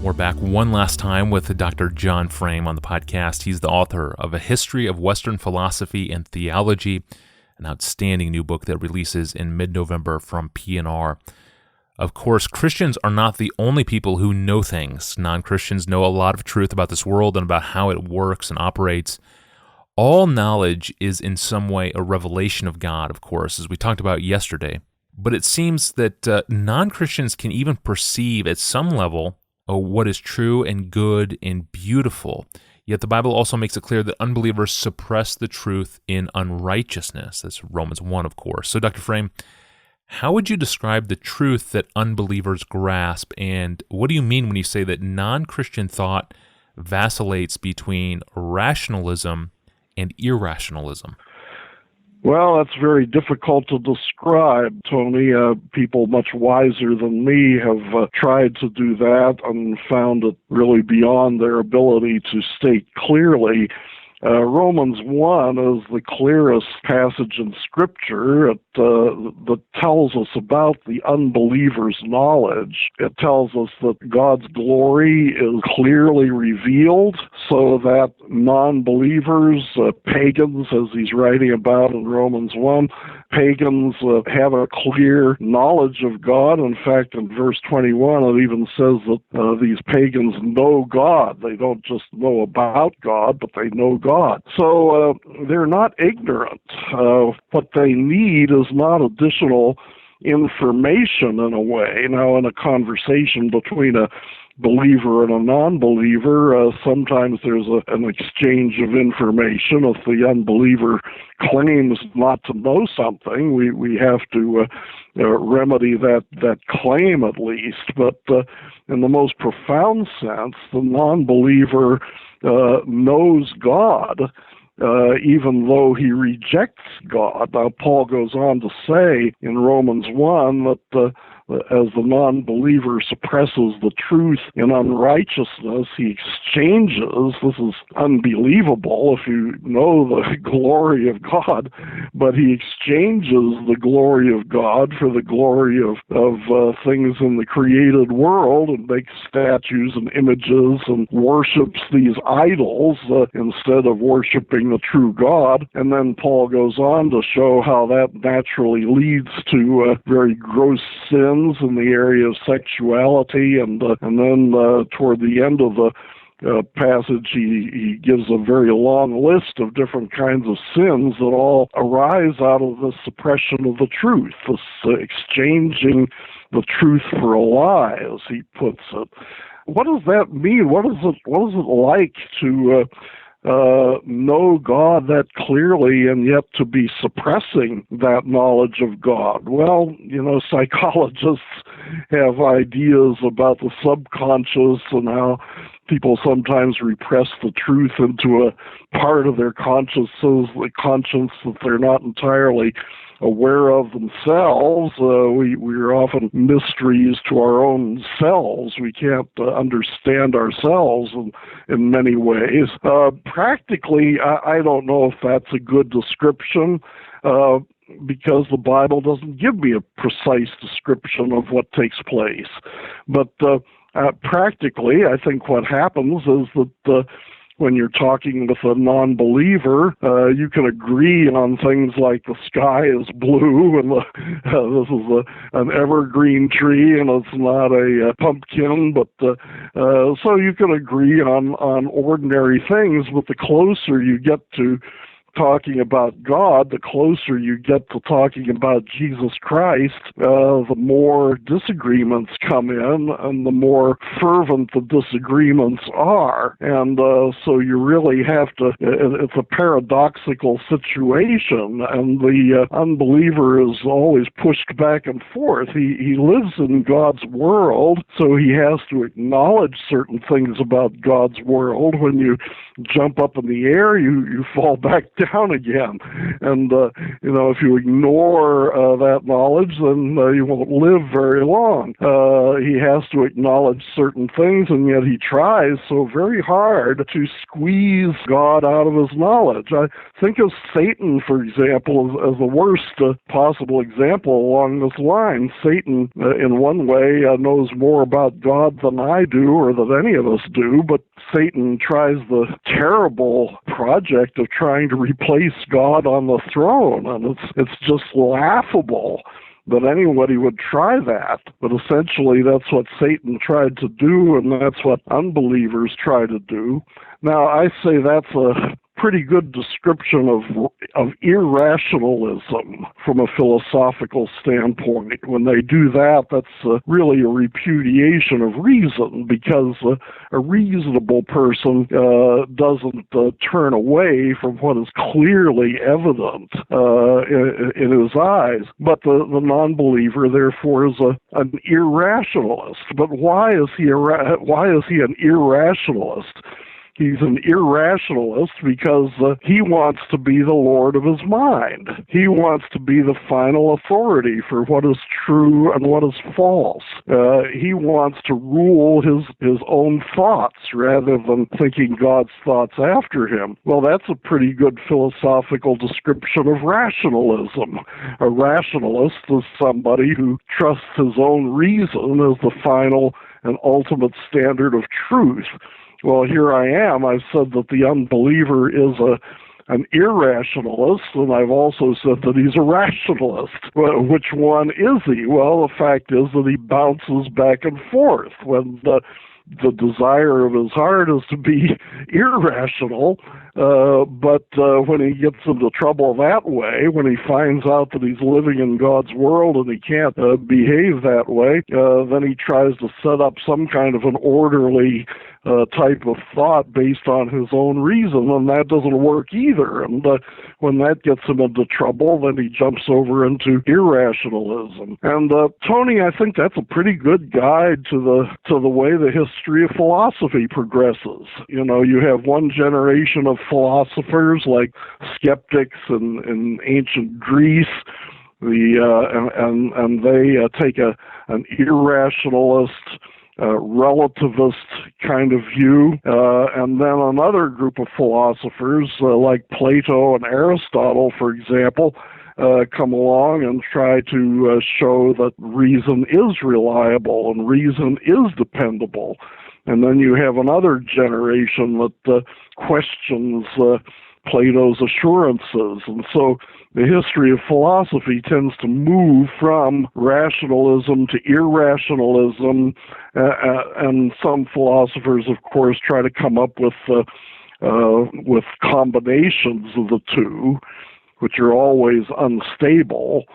We're back one last time with Dr. John Frame on the podcast. He's the author of A History of Western Philosophy and Theology, an outstanding new book that releases in mid-November from P&R. Of course, Christians are not the only people who know things. Non-Christians know a lot of truth about this world and about how it works and operates. All knowledge is in some way a revelation of God, of course, as we talked about yesterday. But it seems that non-Christians can even perceive at some level what is true and good and beautiful. Yet the Bible also makes it clear that unbelievers suppress the truth in unrighteousness. That's Romans 1, of course. So, Dr. Frame, how would you describe the truth that unbelievers grasp, and what do you mean when you say that non-Christian thought vacillates between rationalism and irrationalism? Well, that's very difficult to describe, Tony. People much wiser than me have tried to do that and found it really beyond their ability to state clearly. Romans 1 is the clearest passage in Scripture that tells us about the unbeliever's knowledge. It tells us that God's glory is clearly revealed so that non-believers, pagans, as he's writing about in Romans 1, pagans have a clear knowledge of God. In fact, in verse 21, it even says that these pagans know God. They don't just know about God, but they know God. So they're not ignorant. What they need is not additional information in a way. Now, in a conversation between a believer and a non-believer, sometimes there's an exchange of information. If the unbeliever claims not to know something, we have to remedy that claim at least. But in the most profound sense, the non-believer knows God, even though he rejects God. Now, Paul goes on to say in Romans 1 that as the non-believer suppresses the truth in unrighteousness, he exchanges, this is unbelievable if you know the glory of God, but he exchanges the glory of God for the glory of things in the created world and makes statues and images and worships these idols instead of worshiping the true God. And then Paul goes on to show how that naturally leads to very gross sin in the area of sexuality, and then toward the end of the passage, he gives a very long list of different kinds of sins that all arise out of the suppression of the truth, this exchanging the truth for a lie, as he puts it. What does that mean? What is it like to know God that clearly and yet to be suppressing that knowledge of God? Well, psychologists have ideas about the subconscious and how people sometimes repress the truth into a part of their conscience that they're not entirely aware of themselves. We're often mysteries to our own selves. We can't understand ourselves in many ways. Practically, I don't know if that's a good description, because the Bible doesn't give me a precise description of what takes place. But practically, I think what happens is that when you're talking with a non-believer, you can agree on things like the sky is blue and this is an evergreen tree and it's not a pumpkin, but so you can agree on ordinary things, but the closer you get to talking about God, the closer you get to talking about Jesus Christ, the more disagreements come in and the more fervent the disagreements are. And so you really have to, it's a paradoxical situation, and the unbeliever is always pushed back and forth. He lives in God's world, so he has to acknowledge certain things about God's world. When you jump up in the air, you fall back down down again. And, if you ignore that knowledge, then you won't live very long. He has to acknowledge certain things, and yet he tries so very hard to squeeze God out of his knowledge. I think of Satan, for example, as the worst possible example along this line. Satan, in one way, knows more about God than I do or that any of us do, but Satan tries the terrible project of trying to replace God on the throne, and it's just laughable that anybody would try that. But essentially that's what Satan tried to do, and that's what unbelievers try to do. Now, I say that's a pretty good description of irrationalism from a philosophical standpoint. When they do that, that's really a repudiation of reason, because a reasonable person doesn't turn away from what is clearly evident in his eyes. But the non-believer, therefore, is an irrationalist. But why is he an irrationalist? He's an irrationalist because he wants to be the Lord of his mind. He wants to be the final authority for what is true and what is false. He wants to rule his own thoughts rather than thinking God's thoughts after him. Well, that's a pretty good philosophical description of rationalism. A rationalist is somebody who trusts his own reason as the final and ultimate standard of truth. Well, here I am. I've said that the unbeliever is an irrationalist, and I've also said that he's a rationalist. Well, which one is he? Well, the fact is that he bounces back and forth. When the desire of his heart is to be irrational, but when he gets into trouble that way, when he finds out that he's living in God's world and he can't behave that way, then he tries to set up some kind of an orderly type of thought based on his own reason, and that doesn't work either. And when that gets him into trouble, then he jumps over into irrationalism. And Tony, I think that's a pretty good guide to the way the history of philosophy progresses. You have one generation of philosophers like skeptics in ancient Greece, and they take an irrationalist, relativist kind of view, and then another group of philosophers like Plato and Aristotle, for example, come along and try to show that reason is reliable and reason is dependable. And then you have another generation that questions Plato's assurances. And so the history of philosophy tends to move from rationalism to irrationalism, and some philosophers, of course, try to come up with combinations of the two, which are always unstable.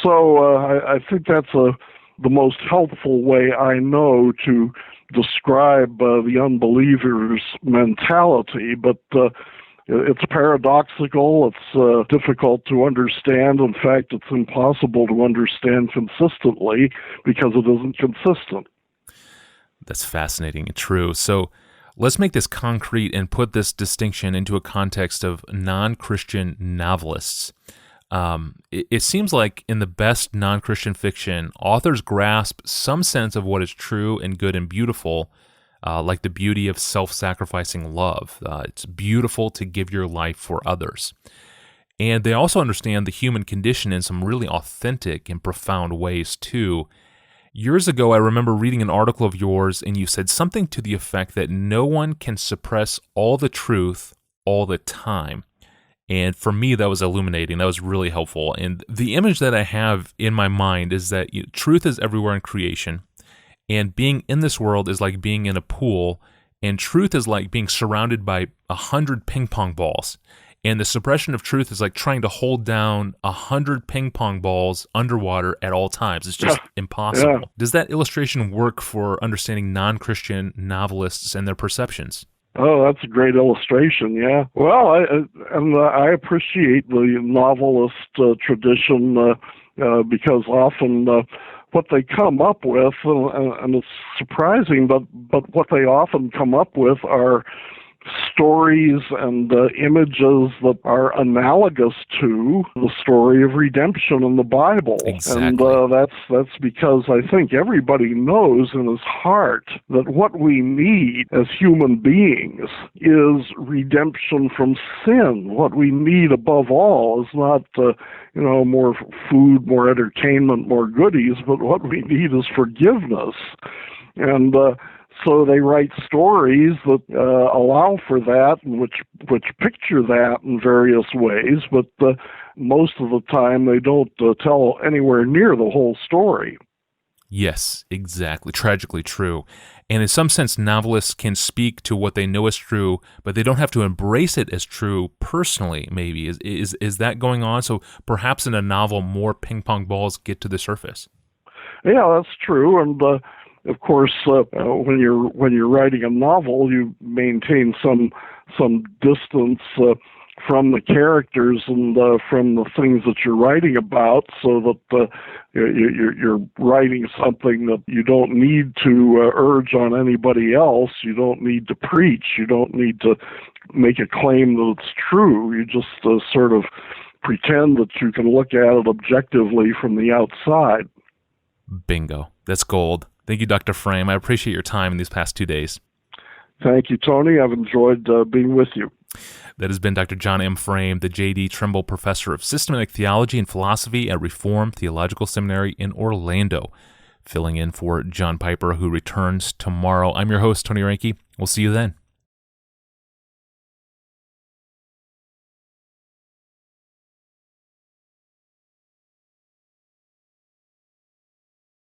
So I think that's the most helpful way I know to describe the unbeliever's mentality, but it's paradoxical, it's difficult to understand. In fact, it's impossible to understand consistently because it isn't consistent. That's fascinating and true. So let's make this concrete and put this distinction into a context of non-Christian novelists. It seems like in the best non-Christian fiction, authors grasp some sense of what is true and good and beautiful, like the beauty of self-sacrificing love. It's beautiful to give your life for others. And they also understand the human condition in some really authentic and profound ways, too. Years ago, I remember reading an article of yours, and you said something to the effect that no one can suppress all the truth all the time. And for me, that was illuminating. That was really helpful. And the image that I have in my mind is that truth is everywhere in creation. And being in this world is like being in a pool. And truth is like being surrounded by 100 ping pong balls. And the suppression of truth is like trying to hold down 100 ping pong balls underwater at all times. It's just impossible. Yeah. Does that illustration work for understanding non-Christian novelists and their perceptions? Oh, that's a great illustration, yeah. Well, I appreciate the novelist tradition because often what they come up with, and it's surprising, but what they often come up with are stories and images that are analogous to the story of redemption in the Bible. Exactly. And that's because I think everybody knows in his heart that what we need as human beings is redemption from sin. What we need above all is not more food, more entertainment, more goodies, but what we need is forgiveness. And so they write stories that allow for that, and which picture that in various ways, but most of the time they don't tell anywhere near the whole story. Yes, exactly. Tragically true. And in some sense, novelists can speak to what they know is true, but they don't have to embrace it as true personally, maybe. Is that going on? So perhaps in a novel, more ping pong balls get to the surface. Yeah, that's true. And of course, when you're writing a novel, you maintain some distance from the characters and from the things that you're writing about, so that you're writing something that you don't need to urge on anybody else. You don't need to preach. You don't need to make a claim that it's true. You just sort of pretend that you can look at it objectively from the outside. Bingo. That's gold. Thank you, Dr. Frame. I appreciate your time in these past 2 days. Thank you, Tony. I've enjoyed being with you. That has been Dr. John M. Frame, the J.D. Trimble Professor of Systematic Theology and Philosophy at Reformed Theological Seminary in Orlando, filling in for John Piper, who returns tomorrow. I'm your host, Tony Reinke. We'll see you then.